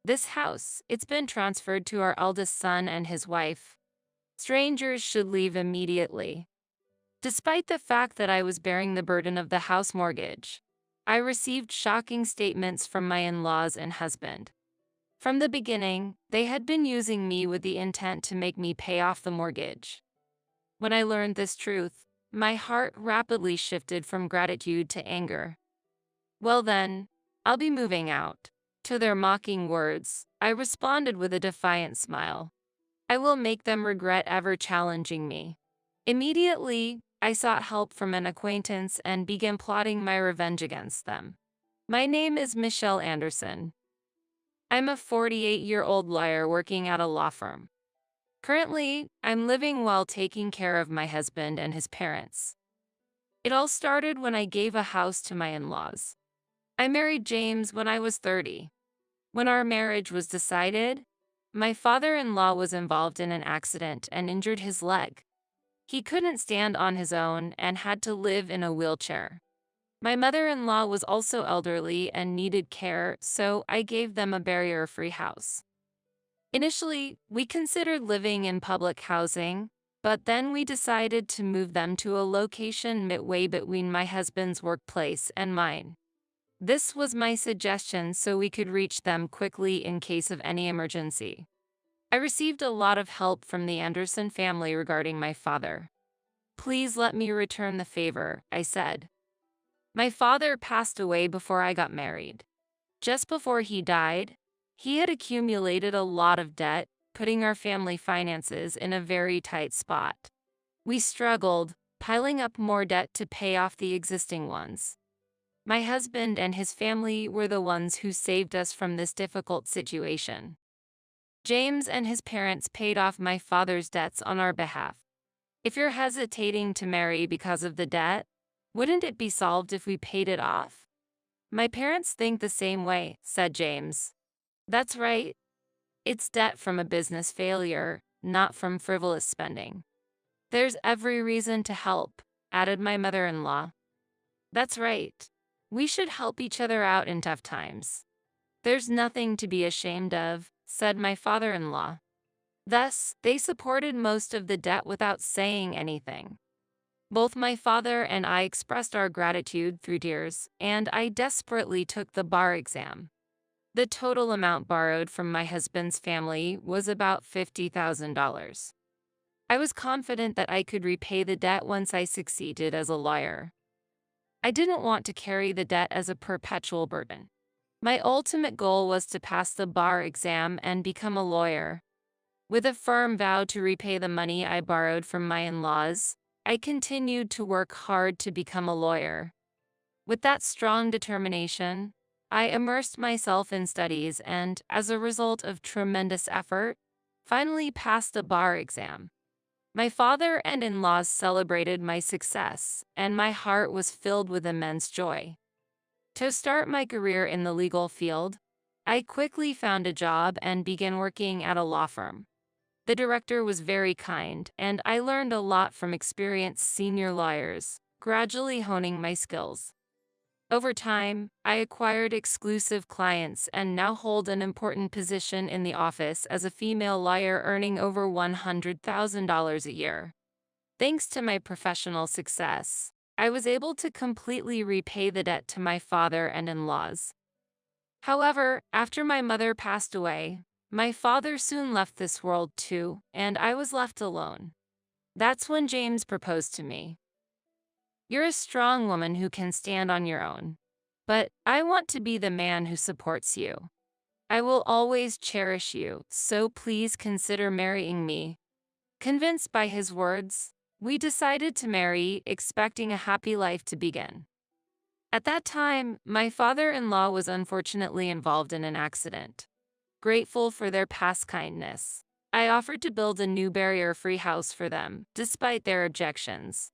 This house, it's been transferred to our eldest son and his wife. Strangers should leave immediately. Despite the fact that I was bearing the burden of the house mortgage, I received shocking statements from my in-laws and husband. From the beginning, they had been using me with the intent to make me pay off the mortgage. When I learned this truth, my heart rapidly shifted from gratitude to anger. Well then, I'll be moving out. To their mocking words, I responded with a defiant smile. I will make them regret ever challenging me. Immediately, I sought help from an acquaintance and began plotting my revenge against them. My name is Michelle Anderson. I'm a 48-year-old lawyer working at a law firm. Currently, I'm living while taking care of my husband and his parents. It all started when I gave a house to my in-laws. I married James when I was 30. When our marriage was decided, my father-in-law was involved in an accident and injured his leg. He couldn't stand on his own and had to live in a wheelchair. My mother-in-law was also elderly and needed care, so I gave them a barrier-free house. Initially, we considered living in public housing, but then we decided to move them to a location midway between my husband's workplace and mine. This was my suggestion so we could reach them quickly in case of any emergency. I received a lot of help from the Anderson family regarding my father. Please let me return the favor, I said. My father passed away before I got married. Just before he died, he had accumulated a lot of debt, putting our family finances in a very tight spot. We struggled, piling up more debt to pay off the existing ones. My husband and his family were the ones who saved us from this difficult situation. James and his parents paid off my father's debts on our behalf. If you're hesitating to marry because of the debt, wouldn't it be solved if we paid it off? My parents think the same way, said James. That's right. It's debt from a business failure, not from frivolous spending. There's every reason to help, added my mother-in-law. That's right. We should help each other out in tough times. There's nothing to be ashamed of, said my father-in-law. Thus, they supported most of the debt without saying anything. Both my father and I expressed our gratitude through tears, and I desperately took the bar exam. The total amount borrowed from my husband's family was about $50,000. I was confident that I could repay the debt once I succeeded as a lawyer. I didn't want to carry the debt as a perpetual burden. My ultimate goal was to pass the bar exam and become a lawyer. With a firm vow to repay the money I borrowed from my in-laws, I continued to work hard to become a lawyer. With that strong determination, I immersed myself in studies and, as a result of tremendous effort, finally passed the bar exam. My father and in-laws celebrated my success, and my heart was filled with immense joy. To start my career in the legal field, I quickly found a job and began working at a law firm. The director was very kind, and I learned a lot from experienced senior lawyers, gradually honing my skills. Over time, I acquired exclusive clients and now hold an important position in the office as a female lawyer earning over $100,000 a year. Thanks to my professional success, I was able to completely repay the debt to my father and in-laws. However, after my mother passed away, my father soon left this world too, and I was left alone. That's when James proposed to me. You're a strong woman who can stand on your own. But I want to be the man who supports you. I will always cherish you, so please consider marrying me. Convinced by his words, we decided to marry, expecting a happy life to begin. At that time, my father-in-law was unfortunately involved in an accident. Grateful for their past kindness, I offered to build a new barrier-free house for them, despite their objections.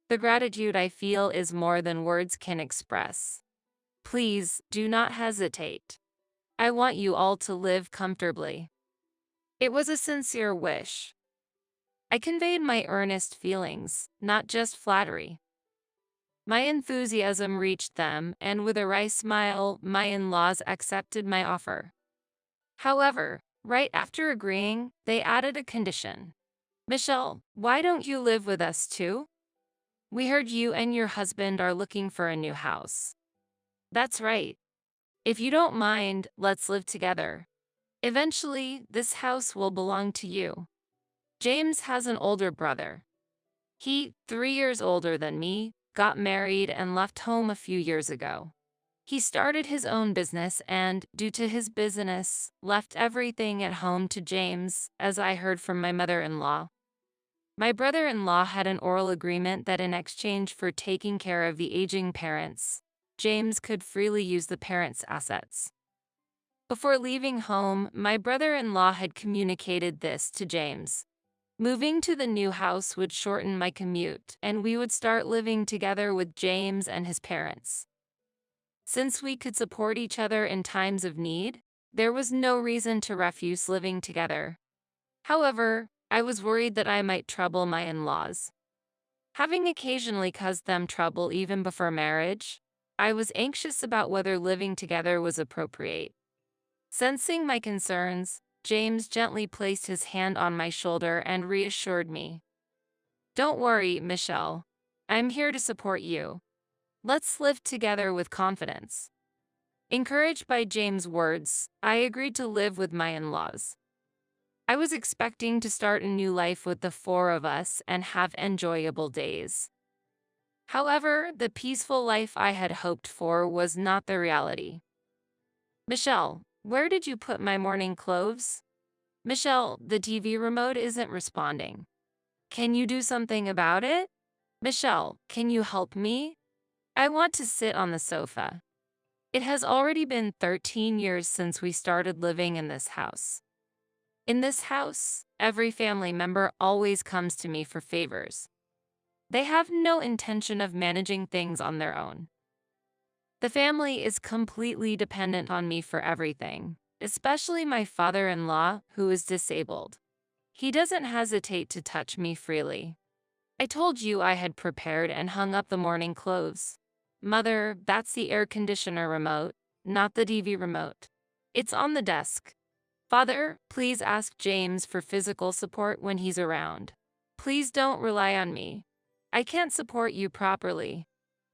The gratitude I feel is more than words can express. Please, do not hesitate. I want you all to live comfortably. It was a sincere wish. I conveyed my earnest feelings, not just flattery. My enthusiasm reached them, and with a wry smile, my in-laws accepted my offer. However, right after agreeing, they added a condition. Michelle, why don't you live with us too? We heard you and your husband are looking for a new house. That's right. If you don't mind, let's live together. Eventually, this house will belong to you. James has an older brother. He, 3 years older than me, got married and left home a few years ago. He started his own business and, due to his business, left everything at home to James, as I heard from my mother-in-law. My brother-in-law had an oral agreement that in exchange for taking care of the aging parents, James could freely use the parents' assets. Before leaving home, my brother-in-law had communicated this to James. Moving to the new house would shorten my commute, and we would start living together with James and his parents. Since we could support each other in times of need, there was no reason to refuse living together. However, I was worried that I might trouble my in-laws. Having occasionally caused them trouble even before marriage, I was anxious about whether living together was appropriate. Sensing my concerns, James gently placed his hand on my shoulder and reassured me. Don't worry, Michelle. I'm here to support you. Let's live together with confidence. Encouraged by James' words, I agreed to live with my in-laws. I was expecting to start a new life with the four of us and have enjoyable days. However, the peaceful life I had hoped for was not the reality. Michelle, where did you put my morning clothes? Michelle, the TV remote isn't responding. Can you do something about it? Michelle, can you help me? I want to sit on the sofa. It has already been 13 years since we started living in this house. In this house, every family member always comes to me for favors. They have no intention of managing things on their own. The family is completely dependent on me for everything, especially my father-in-law, who is disabled. He doesn't hesitate to touch me freely. I told you I had prepared and hung up the morning clothes. Mother, that's the air conditioner remote, not the TV remote. It's on the desk. Father, please ask James for physical support when he's around. Please don't rely on me. I can't support you properly.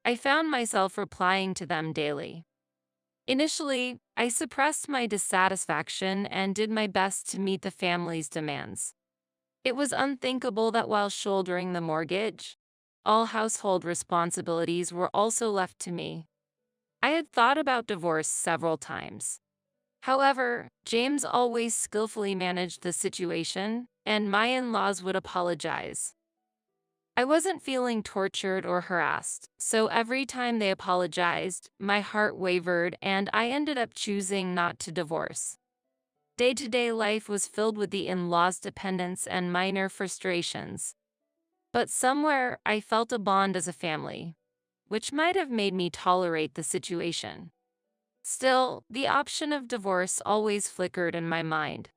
I found myself replying to them daily. Initially, I suppressed my dissatisfaction and did my best to meet the family's demands. It was unthinkable that while shouldering the mortgage, all household responsibilities were also left to me. I had thought about divorce several times. However, James always skillfully managed the situation, and my in-laws would apologize. I wasn't feeling tortured or harassed, so every time they apologized, my heart wavered and I ended up choosing not to divorce. Day-to-day life was filled with the in-laws' dependence and minor frustrations. But somewhere, I felt a bond as a family, which might have made me tolerate the situation. Still, the option of divorce always flickered in my mind.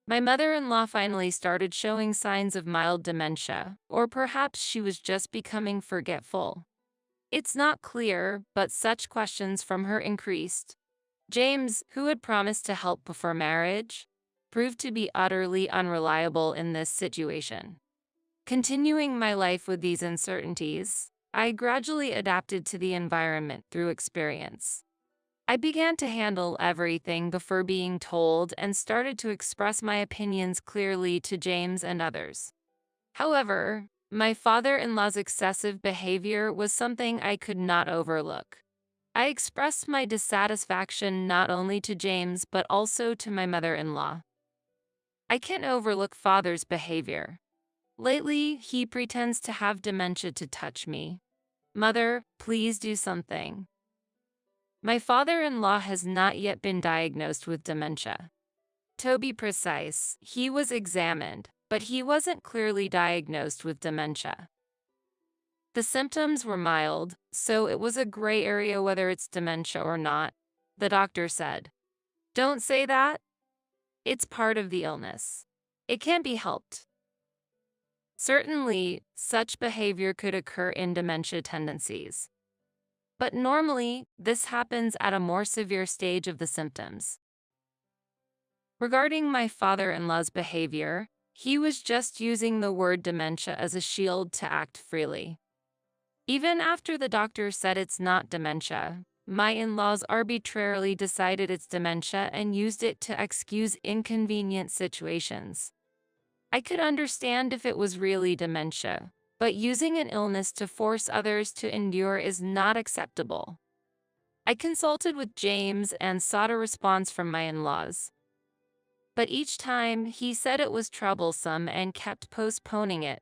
My mother-in-law finally started showing signs of mild dementia, or perhaps she was just becoming forgetful. It's not clear, but such questions from her increased. James, who had promised to help before marriage, proved to be utterly unreliable in this situation. Continuing my life with these uncertainties, I gradually adapted to the environment through experience. I began to handle everything before being told and started to express my opinions clearly to James and others. However, my father-in-law's excessive behavior was something I could not overlook. I expressed my dissatisfaction not only to James but also to my mother-in-law. I can't overlook father's behavior. Lately, he pretends to have dementia to touch me. Mother, please do something. My father-in-law has not yet been diagnosed with dementia. To be precise, he was examined, but he wasn't clearly diagnosed with dementia. The symptoms were mild, so it was a gray area whether it's dementia or not, the doctor said. Don't say that. It's part of the illness. It can't be helped. Certainly, such behavior could occur in dementia tendencies. But normally, this happens at a more severe stage of the symptoms. Regarding my father-in-law's behavior, he was just using the word dementia as a shield to act freely. Even after the doctor said it's not dementia, my in-laws arbitrarily decided it's dementia and used it to excuse inconvenient situations. I could understand if it was really dementia, but using an illness to force others to endure is not acceptable. I consulted with James and sought a response from my in-laws. But each time, he said it was troublesome and kept postponing it.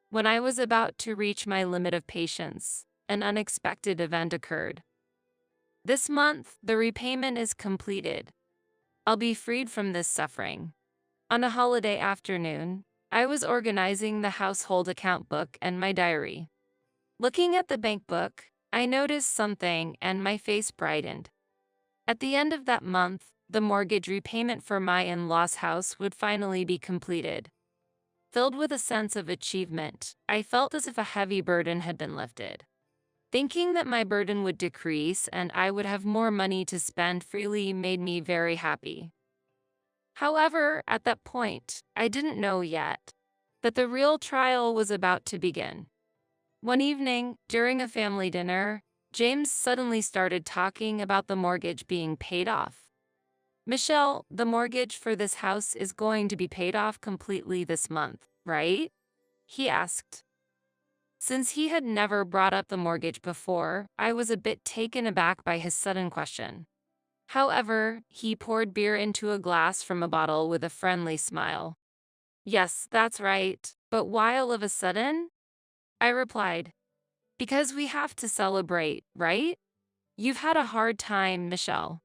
When I was about to reach my limit of patience, an unexpected event occurred. This month, the repayment is completed. I'll be freed from this suffering. On a holiday afternoon, I was organizing the household account book and my diary. Looking at the bank book, I noticed something and my face brightened. At the end of that month, the mortgage repayment for my in-laws' house would finally be completed. Filled with a sense of achievement, I felt as if a heavy burden had been lifted. Thinking that my burden would decrease and I would have more money to spend freely made me very happy. However, at that point, I didn't know yet that the real trial was about to begin. One evening, during a family dinner, James suddenly started talking about the mortgage being paid off. "Michelle, the mortgage for this house is going to be paid off completely this month, right?" he asked. Since he had never brought up the mortgage before, I was a bit taken aback by his sudden question. However, he poured beer into a glass from a bottle with a friendly smile. "Yes, that's right, but why all of a sudden?" I replied. "Because we have to celebrate, right? You've had a hard time, Michelle.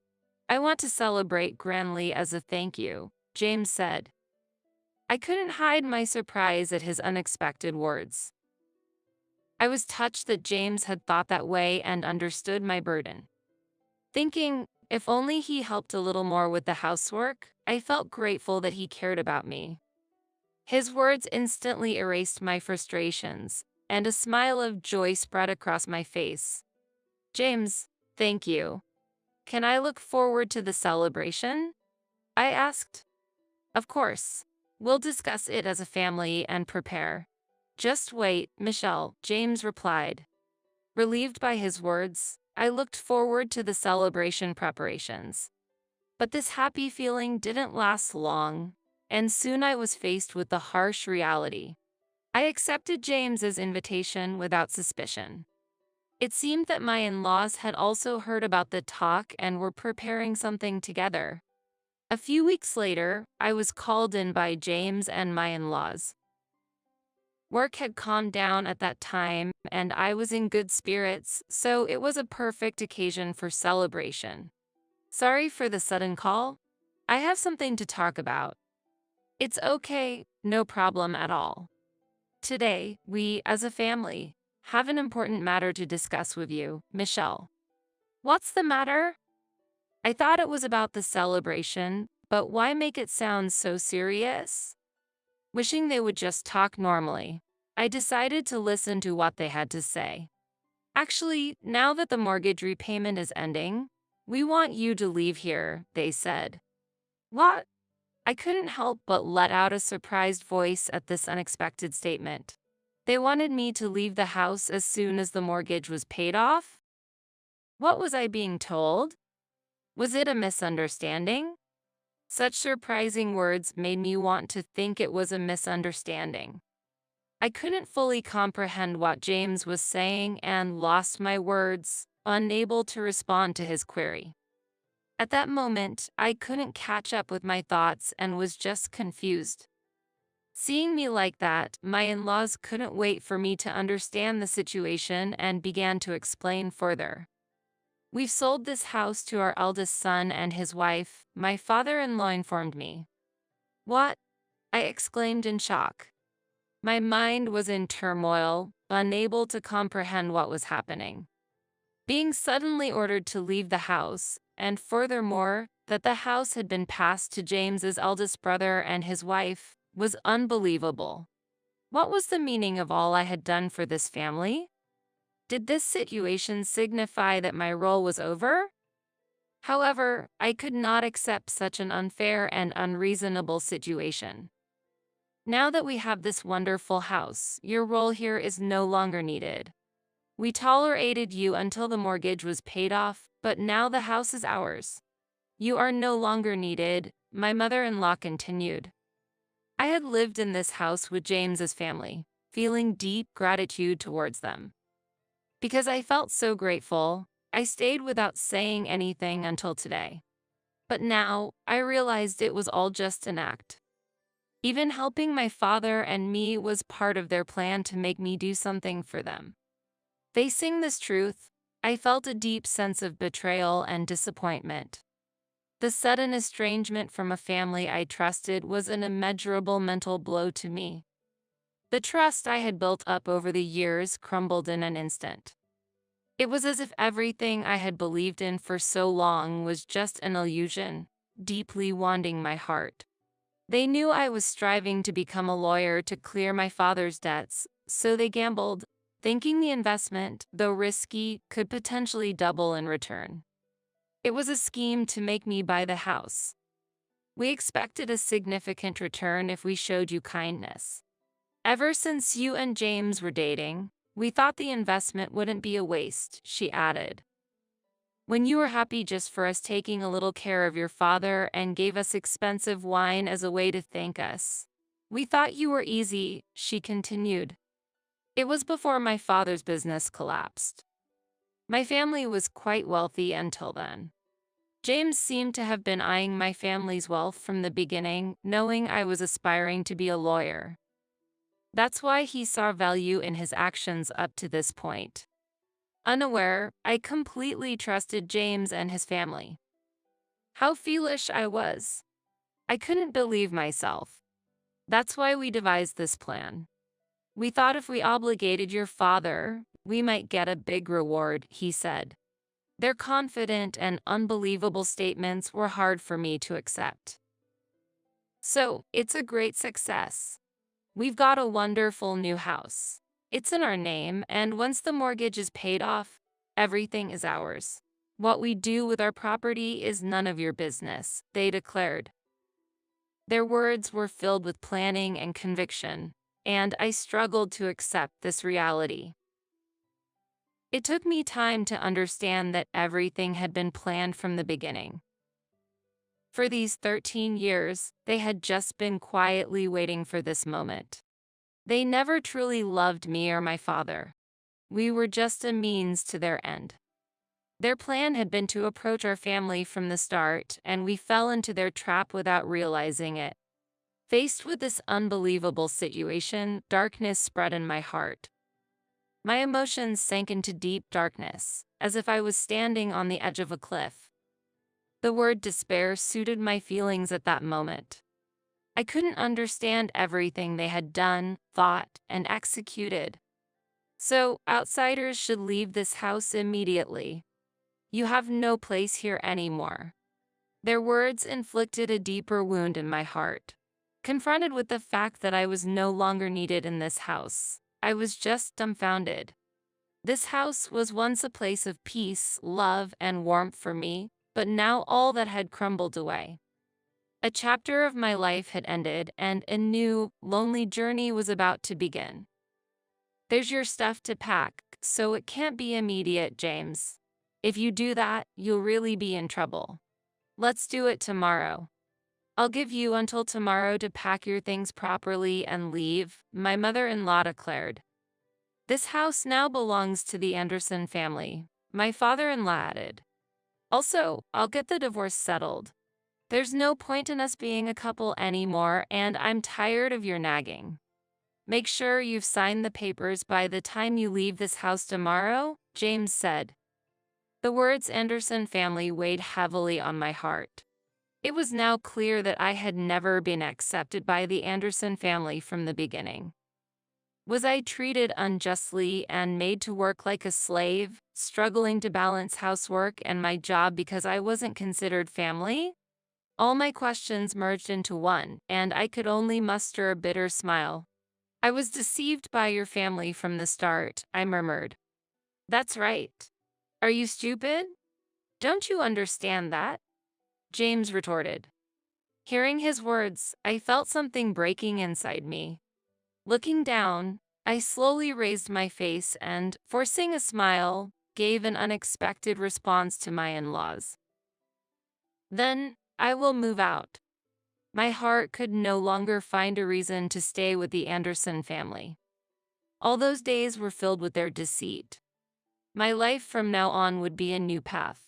I want to celebrate grandly as a thank you," James said. I couldn't hide my surprise at his unexpected words. I was touched that James had thought that way and understood my burden. Thinking, if only he helped a little more with the housework, I felt grateful that he cared about me. His words instantly erased my frustrations, and a smile of joy spread across my face. "James, thank you. Can I look forward to the celebration?" I asked. "Of course. We'll discuss it as a family and prepare." "Just wait, Michelle," James replied. Relieved by his words, I looked forward to the celebration preparations. But this happy feeling didn't last long, and soon I was faced with the harsh reality. I accepted James's invitation without suspicion. It seemed that my in-laws had also heard about the talk and were preparing something together. A few weeks later, I was called in by James and my in-laws. Work had calmed down at that time, and I was in good spirits, so it was a perfect occasion for celebration. "Sorry for the sudden call. I have something to talk about." "It's okay, no problem at all. Today, we, as a family, have an important matter to discuss with you, Michelle." "What's the matter?" I thought it was about the celebration, but why make it sound so serious? Wishing they would just talk normally, I decided to listen to what they had to say. "Actually, now that the mortgage repayment is ending, we want you to leave here," they said. "What?" I couldn't help but let out a surprised voice at this unexpected statement. They wanted me to leave the house as soon as the mortgage was paid off? What was I being told? Was it a misunderstanding? Such surprising words made me want to think it was a misunderstanding. I couldn't fully comprehend what James was saying and lost my words, unable to respond to his query. At that moment, I couldn't catch up with my thoughts and was just confused. Seeing me like that, my in-laws couldn't wait for me to understand the situation and began to explain further. "We've sold this house to our eldest son and his wife," my father-in-law informed me. "What?" I exclaimed in shock. My mind was in turmoil, unable to comprehend what was happening. Being suddenly ordered to leave the house, and furthermore, that the house had been passed to James's eldest brother and his wife, was unbelievable. What was the meaning of all I had done for this family? Did this situation signify that my role was over? However, I could not accept such an unfair and unreasonable situation. Now that we have this wonderful house, your role here is no longer needed. We tolerated you until the mortgage was paid off, but now the house is ours. You are no longer needed, my mother-in-law continued. I had lived in this house with James's family, feeling deep gratitude towards them. Because I felt so grateful, I stayed without saying anything until today. But now, I realized it was all just an act. Even helping my father and me was part of their plan to make me do something for them. Facing this truth, I felt a deep sense of betrayal and disappointment. The sudden estrangement from a family I trusted was an immeasurable mental blow to me. The trust I had built up over the years crumbled in an instant. It was as if everything I had believed in for so long was just an illusion, deeply wounding my heart. They knew I was striving to become a lawyer to clear my father's debts, so they gambled, thinking the investment, though risky, could potentially double in return. It was a scheme to make me buy the house. We expected a significant return if we showed you kindness. Ever since you and James were dating, we thought the investment wouldn't be a waste, she added. When you were happy just for us taking a little care of your father and gave us expensive wine as a way to thank us. We thought you were easy, she continued. It was before my father's business collapsed. My family was quite wealthy until then. James seemed to have been eyeing my family's wealth from the beginning, knowing I was aspiring to be a lawyer. That's why he saw value in his actions up to this point. Unaware, I completely trusted James and his family. How foolish I was. I couldn't believe myself. That's why we devised this plan. We thought if we obligated your father, we might get a big reward, he said. Their confident and unbelievable statements were hard for me to accept. So, it's a great success. We've got a wonderful new house. It's in our name, and once the mortgage is paid off, everything is ours. What we do with our property is none of your business, they declared. Their words were filled with planning and conviction, and I struggled to accept this reality. It took me time to understand that everything had been planned from the beginning. For these 13 years, they had just been quietly waiting for this moment. They never truly loved me or my father. We were just a means to their end. Their plan had been to approach our family from the start, and we fell into their trap without realizing it. Faced with this unbelievable situation, darkness spread in my heart. My emotions sank into deep darkness, as if I was standing on the edge of a cliff. The word despair suited my feelings at that moment. I couldn't understand everything they had done, thought, and executed. So, outsiders should leave this house immediately. You have no place here anymore. Their words inflicted a deeper wound in my heart. Confronted with the fact that I was no longer needed in this house, I was just dumbfounded. This house was once a place of peace, love, and warmth for me, but now all that had crumbled away. A chapter of my life had ended, and a new, lonely journey was about to begin. There's your stuff to pack, so it can't be immediate, James. If you do that, you'll really be in trouble. Let's do it tomorrow. I'll give you until tomorrow to pack your things properly and leave, my mother-in-law declared. This house now belongs to the Anderson family, my father-in-law added. Also, I'll get the divorce settled. There's no point in us being a couple anymore, and I'm tired of your nagging. Make sure you've signed the papers by the time you leave this house tomorrow, James said. The words Anderson family weighed heavily on my heart. It was now clear that I had never been accepted by the Anderson family from the beginning. Was I treated unjustly and made to work like a slave, struggling to balance housework and my job because I wasn't considered family? All my questions merged into one, and I could only muster a bitter smile. I was deceived by your family from the start, I murmured. That's right. Are you stupid? Don't you understand that? James retorted. Hearing his words, I felt something breaking inside me. Looking down, I slowly raised my face and, forcing a smile, gave an unexpected response to my in-laws. Then, I will move out. My heart could no longer find a reason to stay with the Anderson family. All those days were filled with their deceit. My life from now on would be a new path.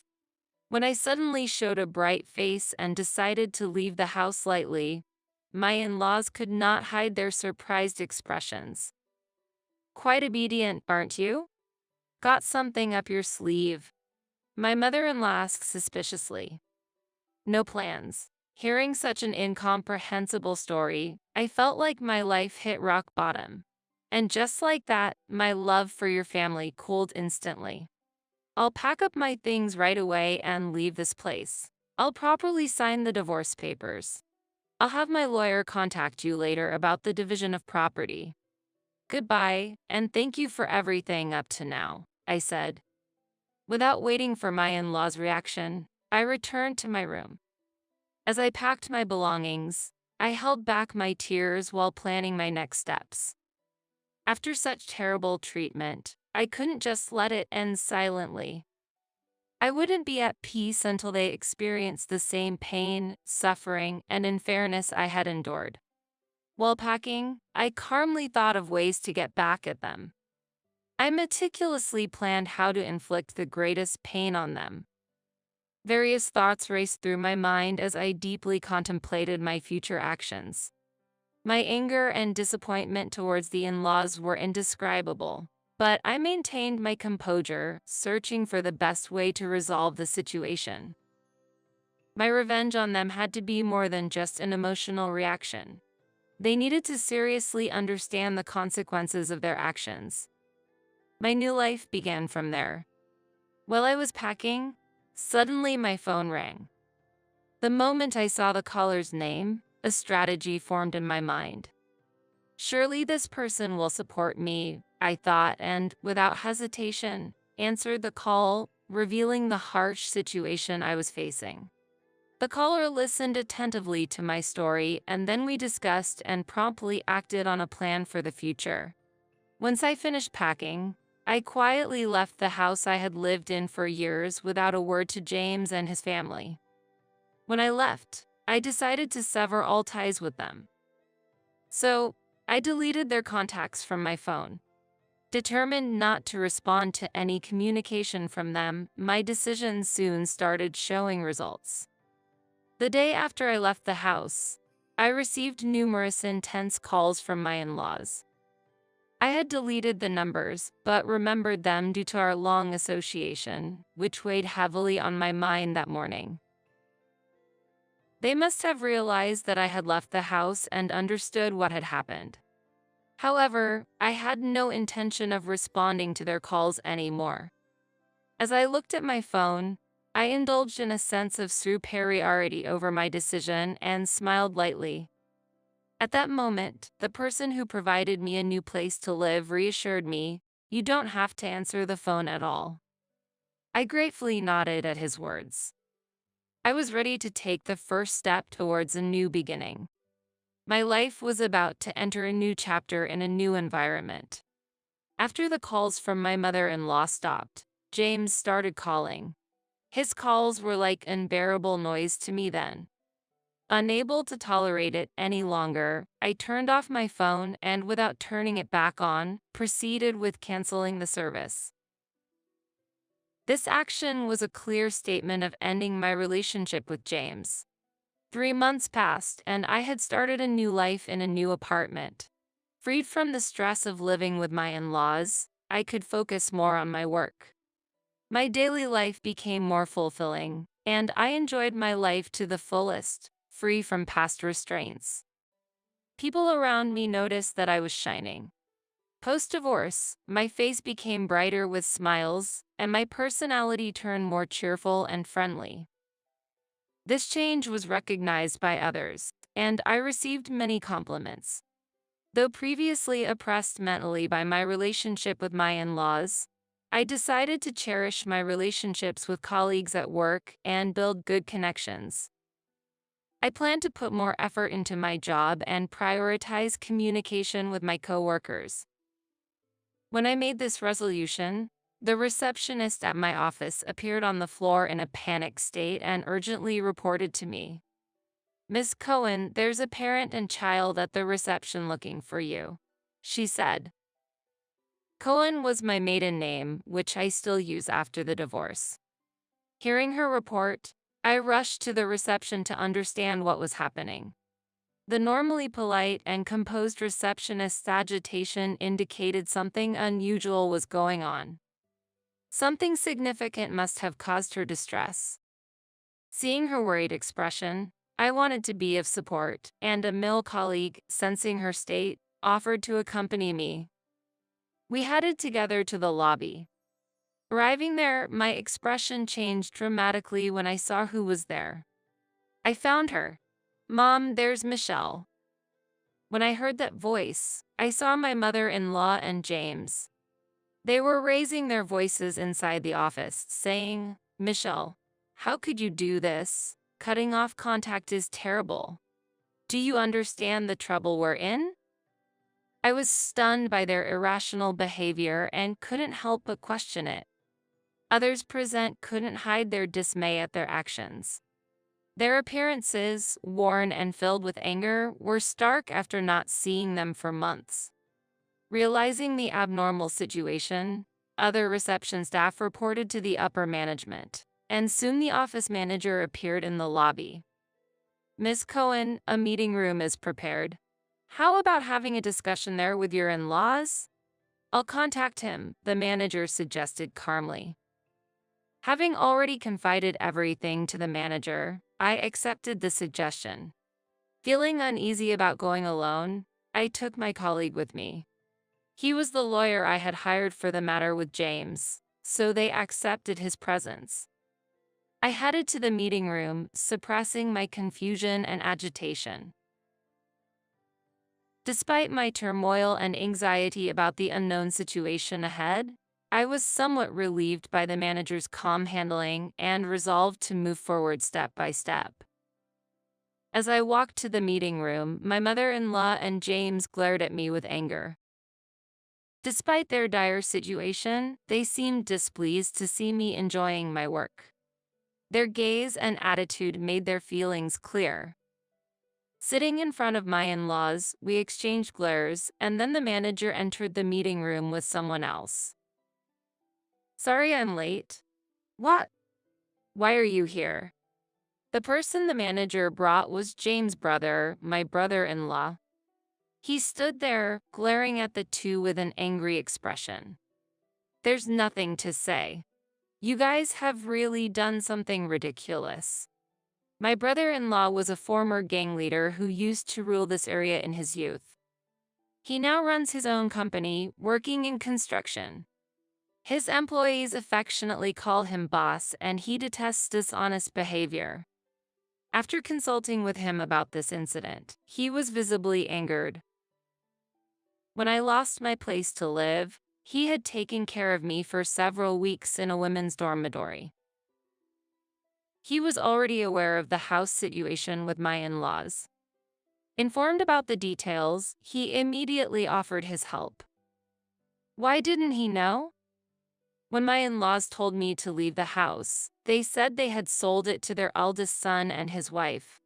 When I suddenly showed a bright face and decided to leave the house lightly, my in-laws could not hide their surprised expressions. Quite obedient, aren't you? Got something up your sleeve? My mother-in-law asked suspiciously. No plans. Hearing such an incomprehensible story, I felt like my life hit rock bottom. And just like that, my love for your family cooled instantly. I'll pack up my things right away and leave this place. I'll properly sign the divorce papers. I'll have my lawyer contact you later about the division of property. Goodbye, and thank you for everything up to now, I said. Without waiting for my in-law's reaction, I returned to my room. As I packed my belongings, I held back my tears while planning my next steps. After such terrible treatment, I couldn't just let it end silently. I wouldn't be at peace until they experienced the same pain, suffering, and unfairness I had endured. While packing, I calmly thought of ways to get back at them. I meticulously planned how to inflict the greatest pain on them. Various thoughts raced through my mind as I deeply contemplated my future actions. My anger and disappointment towards the in-laws were indescribable, but I maintained my composure, searching for the best way to resolve the situation. My revenge on them had to be more than just an emotional reaction. They needed to seriously understand the consequences of their actions. My new life began from there. While I was packing, suddenly my phone rang. The moment I saw the caller's name, a strategy formed in my mind. Surely this person will support me, I thought, and, without hesitation, answered the call, revealing the harsh situation I was facing. The caller listened attentively to my story, and then we discussed and promptly acted on a plan for the future. Once I finished packing, I quietly left the house I had lived in for years without a word to James and his family. When I left, I decided to sever all ties with them. So, I deleted their contacts from my phone. Determined not to respond to any communication from them, my decision soon started showing results. The day after I left the house, I received numerous intense calls from my in-laws. I had deleted the numbers, but remembered them due to our long association, which weighed heavily on my mind that morning. They must have realized that I had left the house and understood what had happened. However, I had no intention of responding to their calls anymore. As I looked at my phone, I indulged in a sense of superiority over my decision and smiled lightly. At that moment, the person who provided me a new place to live reassured me, "You don't have to answer the phone at all." I gratefully nodded at his words. I was ready to take the first step towards a new beginning. My life was about to enter a new chapter in a new environment. After the calls from my mother-in-law stopped, James started calling. His calls were like unbearable noise to me then. Unable to tolerate it any longer, I turned off my phone and, without turning it back on, proceeded with canceling the service. This action was a clear statement of ending my relationship with James. 3 months passed, and I had started a new life in a new apartment. Freed from the stress of living with my in-laws, I could focus more on my work. My daily life became more fulfilling, and I enjoyed my life to the fullest, free from past restraints. People around me noticed that I was shining. Post-divorce, my face became brighter with smiles, and my personality turned more cheerful and friendly. This change was recognized by others, and I received many compliments. Though previously oppressed mentally by my relationship with my in-laws, I decided to cherish my relationships with colleagues at work and build good connections. I plan to put more effort into my job and prioritize communication with my coworkers. When I made this resolution, the receptionist at my office appeared on the floor in a panicked state and urgently reported to me. "Miss Cohen, there's a parent and child at the reception looking for you," she said. Cohen was my maiden name, which I still use after the divorce. Hearing her report, I rushed to the reception to understand what was happening. The normally polite and composed receptionist's agitation indicated something unusual was going on. Something significant must have caused her distress. Seeing her worried expression, I wanted to be of support, and a male colleague, sensing her state, offered to accompany me. We headed together to the lobby. Arriving there, my expression changed dramatically when I saw who was there. I found her. "Mom, there's Michelle." When I heard that voice, I saw my mother-in-law and James. They were raising their voices inside the office, saying, "Michelle, how could you do this? Cutting off contact is terrible. Do you understand the trouble we're in?" I was stunned by their irrational behavior and couldn't help but question it. Others present couldn't hide their dismay at their actions. Their appearances, worn and filled with anger, were stark after not seeing them for months. Realizing the abnormal situation, other reception staff reported to the upper management, and soon the office manager appeared in the lobby. "Miss Cohen, a meeting room is prepared. How about having a discussion there with your in-laws?" "I'll contact him," the manager suggested calmly. Having already confided everything to the manager, I accepted the suggestion. Feeling uneasy about going alone, I took my colleague with me. He was the lawyer I had hired for the matter with James, so they accepted his presence. I headed to the meeting room, suppressing my confusion and agitation. Despite my turmoil and anxiety about the unknown situation ahead, I was somewhat relieved by the manager's calm handling and resolved to move forward step by step. As I walked to the meeting room, my mother-in-law and James glared at me with anger. Despite their dire situation, they seemed displeased to see me enjoying my work. Their gaze and attitude made their feelings clear. Sitting in front of my in-laws, we exchanged glares, and then the manager entered the meeting room with someone else. "Sorry I'm late." "What? Why are you here?" The person the manager brought was James' brother, my brother-in-law. He stood there, glaring at the two with an angry expression. "There's nothing to say. You guys have really done something ridiculous." My brother-in-law was a former gang leader who used to rule this area in his youth. He now runs his own company, working in construction. His employees affectionately call him boss, and he detests dishonest behavior. After consulting with him about this incident, he was visibly angered. When I lost my place to live, he had taken care of me for several weeks in a women's dormitory. He was already aware of the house situation with my in-laws. Informed about the details, he immediately offered his help. Why didn't he know? When my in-laws told me to leave the house, they said they had sold it to their eldest son and his wife.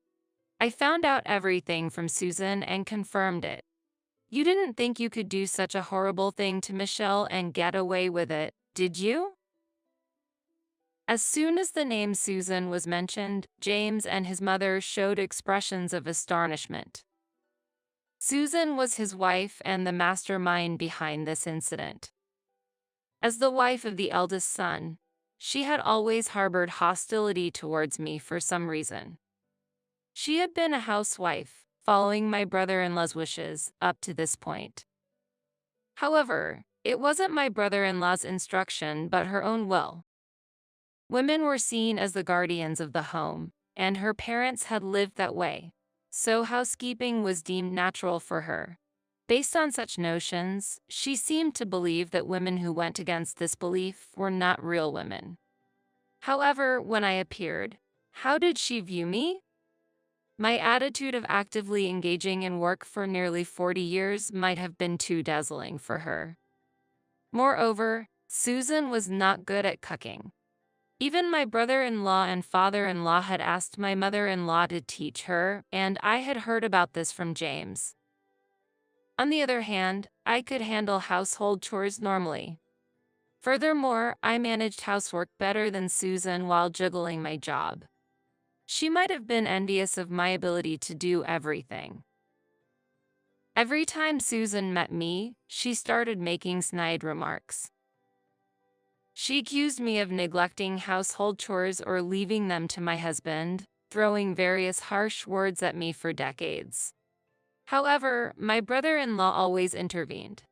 I found out everything from Susan and confirmed it. "You didn't think you could do such a horrible thing to Michelle and get away with it, did you?" As soon as the name Susan was mentioned, James and his mother showed expressions of astonishment. Susan was his wife and the mastermind behind this incident. As the wife of the eldest son, she had always harbored hostility towards me for some reason. She had been a housewife, following my brother-in-law's wishes, up to this point. However, it wasn't my brother-in-law's instruction but her own will. Women were seen as the guardians of the home, and her parents had lived that way, so housekeeping was deemed natural for her. Based on such notions, she seemed to believe that women who went against this belief were not real women. However, when I appeared, how did she view me? My attitude of actively engaging in work for nearly 40 years might have been too dazzling for her. Moreover, Susan was not good at cooking. Even my brother-in-law and father-in-law had asked my mother-in-law to teach her, and I had heard about this from James. On the other hand, I could handle household chores normally. Furthermore, I managed housework better than Susan while juggling my job. She might have been envious of my ability to do everything. Every time Susan met me, she started making snide remarks. She accused me of neglecting household chores or leaving them to my husband, throwing various harsh words at me for decades. However, my brother-in-law always intervened.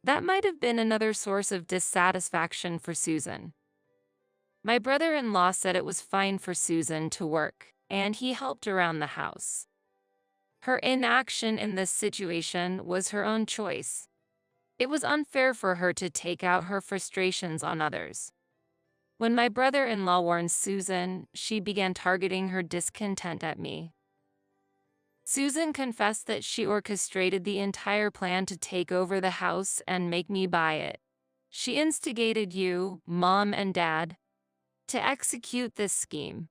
That might have been another source of dissatisfaction for Susan. My brother-in-law said it was fine for Susan to work, and he helped around the house. Her inaction in this situation was her own choice. It was unfair for her to take out her frustrations on others. When my brother-in-law warned Susan, she began targeting her discontent at me. Susan confessed that she orchestrated the entire plan to take over the house and make me buy it. She instigated you, Mom and Dad, to execute this scheme.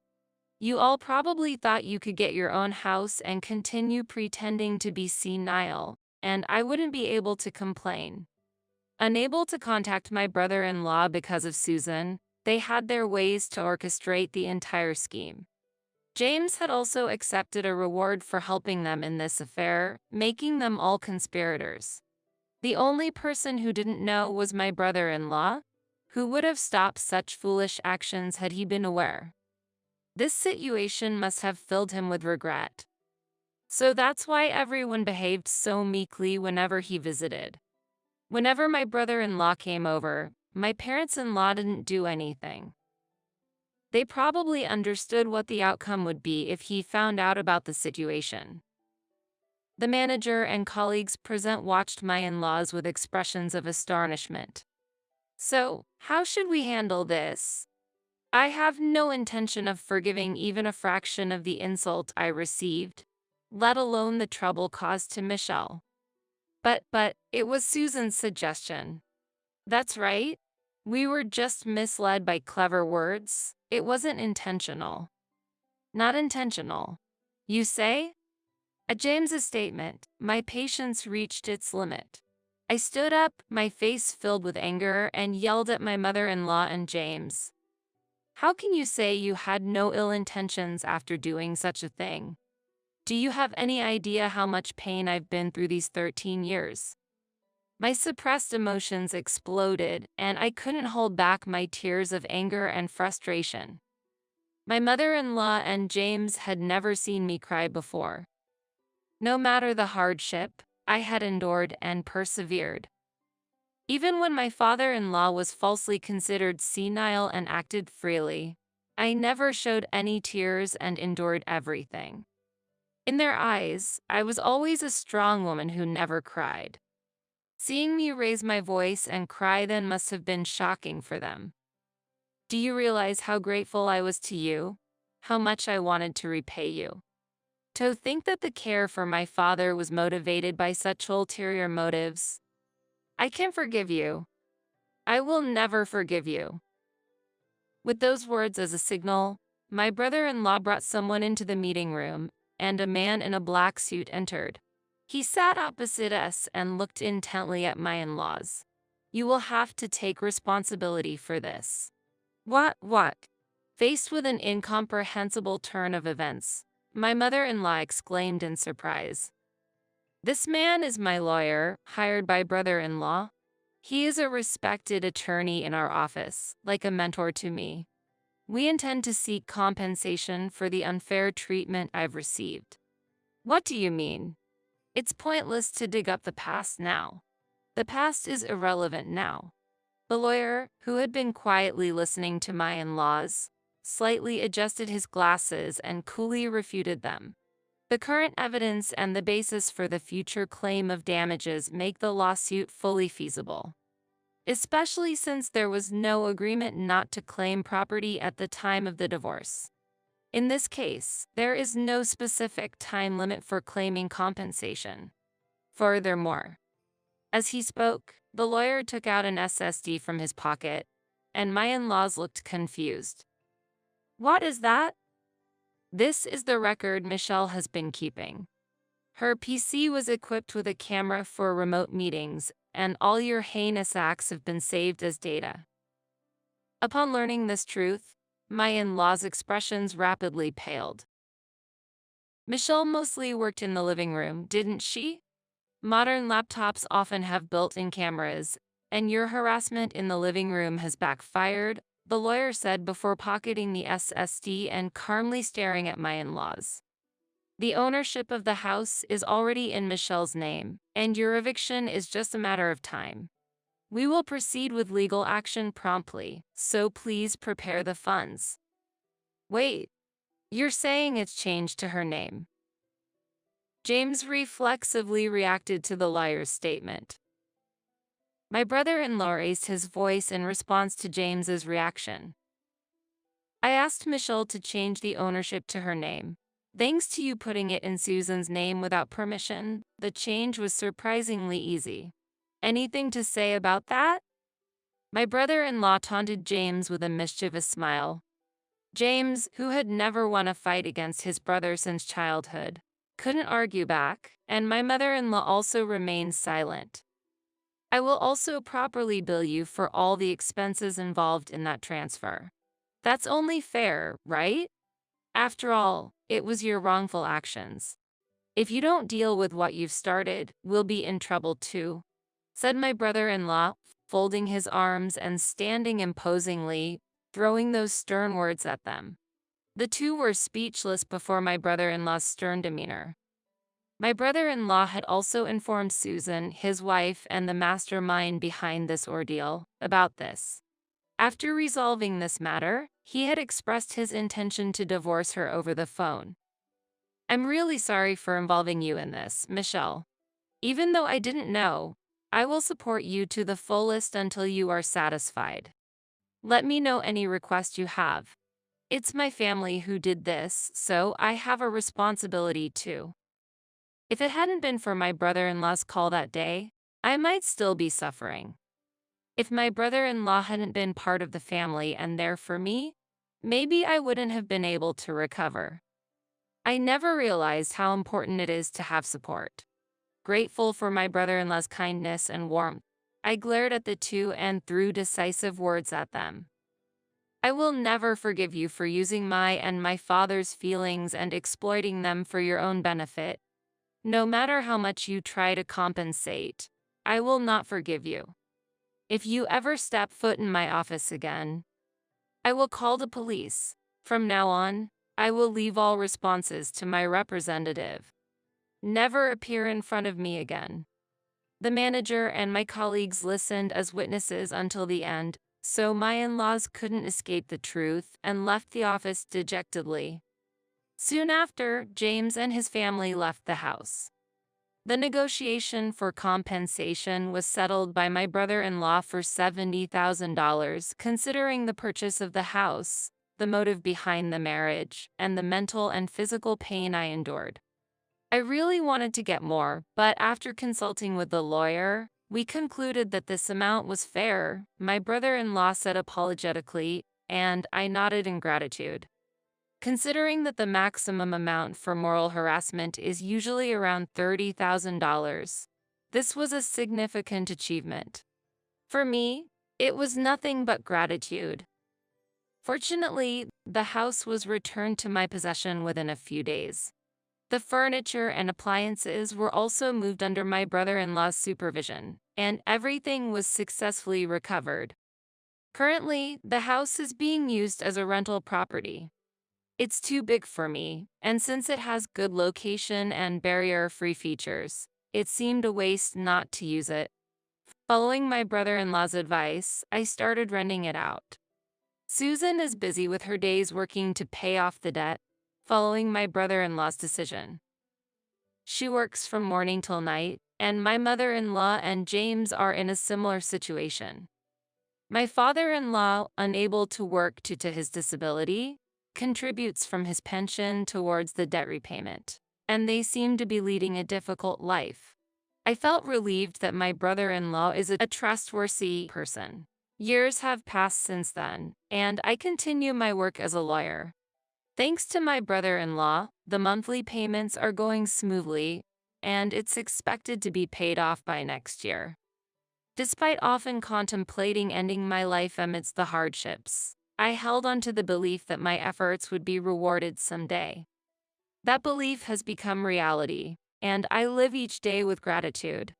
You all probably thought you could get your own house and continue pretending to be senile, and I wouldn't be able to complain. Unable to contact my brother-in-law because of Susan, they had their ways to orchestrate the entire scheme. James had also accepted a reward for helping them in this affair, making them all conspirators. The only person who didn't know was my brother-in-law, who would have stopped such foolish actions had he been aware. This situation must have filled him with regret. So that's why everyone behaved so meekly whenever he visited. Whenever my brother-in-law came over, my parents-in-law didn't do anything. They probably understood what the outcome would be if he found out about the situation. The manager and colleagues present watched my in-laws with expressions of astonishment. So, how should we handle this? I have no intention of forgiving even a fraction of the insult I received, let alone the trouble caused to Michelle. But, it was Susan's suggestion. That's right. We were just misled by clever words. It wasn't intentional. Not intentional. You say? At James's statement, my patience reached its limit. I stood up, my face filled with anger, and yelled at my mother-in-law and James. How can you say you had no ill intentions after doing such a thing? Do you have any idea how much pain I've been through these 13 years? My suppressed emotions exploded, and I couldn't hold back my tears of anger and frustration. My mother-in-law and James had never seen me cry before. No matter the hardship, I had endured and persevered. Even when my father-in-law was falsely considered senile and acted freely, I never showed any tears and endured everything. In their eyes, I was always a strong woman who never cried. Seeing me raise my voice and cry then must have been shocking for them. Do you realize how grateful I was to you? How much I wanted to repay you? To think that the care for my father was motivated by such ulterior motives. I can forgive you. I will never forgive you. With those words as a signal, my brother-in-law brought someone into the meeting room, and a man in a black suit entered. He sat opposite us and looked intently at my in-laws. You will have to take responsibility for this. What? Faced with an incomprehensible turn of events, my mother-in-law exclaimed in surprise. This man is my lawyer, hired by brother-in-law. He is a respected attorney in our office, like a mentor to me. We intend to seek compensation for the unfair treatment I've received. What do you mean? It's pointless to dig up the past now. The past is irrelevant now. The lawyer, who had been quietly listening to my in-laws, slightly adjusted his glasses and coolly refuted them. The current evidence and the basis for the future claim of damages make the lawsuit fully feasible, especially since there was no agreement not to claim property at the time of the divorce. In this case, there is no specific time limit for claiming compensation. Furthermore, as he spoke, the lawyer took out an SSD from his pocket, and my in-laws looked confused. "What is that?" "This is the record Michelle has been keeping. Her PC was equipped with a camera for remote meetings, and all your heinous acts have been saved as data." Upon learning this truth, my in-laws' expressions rapidly paled. "Michelle mostly worked in the living room, didn't she? Modern laptops often have built-in cameras, and your harassment in the living room has backfired," the lawyer said before pocketing the SSD and calmly staring at my in-laws. "The ownership of the house is already in Michelle's name, and your eviction is just a matter of time. We will proceed with legal action promptly, so please prepare the funds." "Wait, you're saying it's changed to her name?" James reflexively reacted to the lawyer's statement. My brother-in-law raised his voice in response to James's reaction. "I asked Michelle to change the ownership to her name. Thanks to you putting it in Susan's name without permission, the change was surprisingly easy. Anything to say about that?" My brother-in-law taunted James with a mischievous smile. James, who had never won a fight against his brother since childhood, couldn't argue back, and my mother-in-law also remained silent. "I will also properly bill you for all the expenses involved in that transfer. That's only fair, right? After all, it was your wrongful actions. If you don't deal with what you've started, we'll be in trouble too," said my brother-in-law, folding his arms and standing imposingly, throwing those stern words at them. The two were speechless before my brother-in-law's stern demeanor. My brother-in-law had also informed Susan, his wife and the mastermind behind this ordeal, about this. After resolving this matter, he had expressed his intention to divorce her over the phone. "I'm really sorry for involving you in this, Michelle. Even though I didn't know, I will support you to the fullest until you are satisfied. Let me know any request you have. It's my family who did this, so I have a responsibility too." If it hadn't been for my brother-in-law's call that day, I might still be suffering. If my brother-in-law hadn't been part of the family and there for me, maybe I wouldn't have been able to recover. I never realized how important it is to have support. Grateful for my brother-in-law's kindness and warmth, I glared at the two and threw decisive words at them. "I will never forgive you for using my and my father's feelings and exploiting them for your own benefit. No matter how much you try to compensate, I will not forgive you. If you ever step foot in my office again, I will call the police. From now on, I will leave all responses to my representative. Never appear in front of me again." The manager and my colleagues listened as witnesses until the end, so my in-laws couldn't escape the truth and left the office dejectedly. Soon after, James and his family left the house. The negotiation for compensation was settled by my brother-in-law for $70,000, considering the purchase of the house, the motive behind the marriage, and the mental and physical pain I endured. I really wanted to get more, but after consulting with the lawyer, we concluded that this amount was fair, my brother-in-law said apologetically, and I nodded in gratitude. Considering that the maximum amount for moral harassment is usually around $30,000, this was a significant achievement. For me, it was nothing but gratitude. Fortunately, the house was returned to my possession within a few days. The furniture and appliances were also moved under my brother-in-law's supervision, and everything was successfully recovered. Currently, the house is being used as a rental property. It's too big for me, and since it has good location and barrier-free features, it seemed a waste not to use it. Following my brother-in-law's advice, I started renting it out. Susan is busy with her days working to pay off the debt, following my brother-in-law's decision. She works from morning till night, and my mother-in-law and James are in a similar situation. My father-in-law, unable to work due to his disability, contributes from his pension towards the debt repayment, and they seem to be leading a difficult life. I felt relieved that my brother-in-law is a trustworthy person. Years have passed since then, and I continue my work as a lawyer. Thanks to my brother-in-law, the monthly payments are going smoothly, and it's expected to be paid off by next year. Despite often contemplating ending my life amidst the hardships, I held on to the belief that my efforts would be rewarded someday. That belief has become reality, and I live each day with gratitude.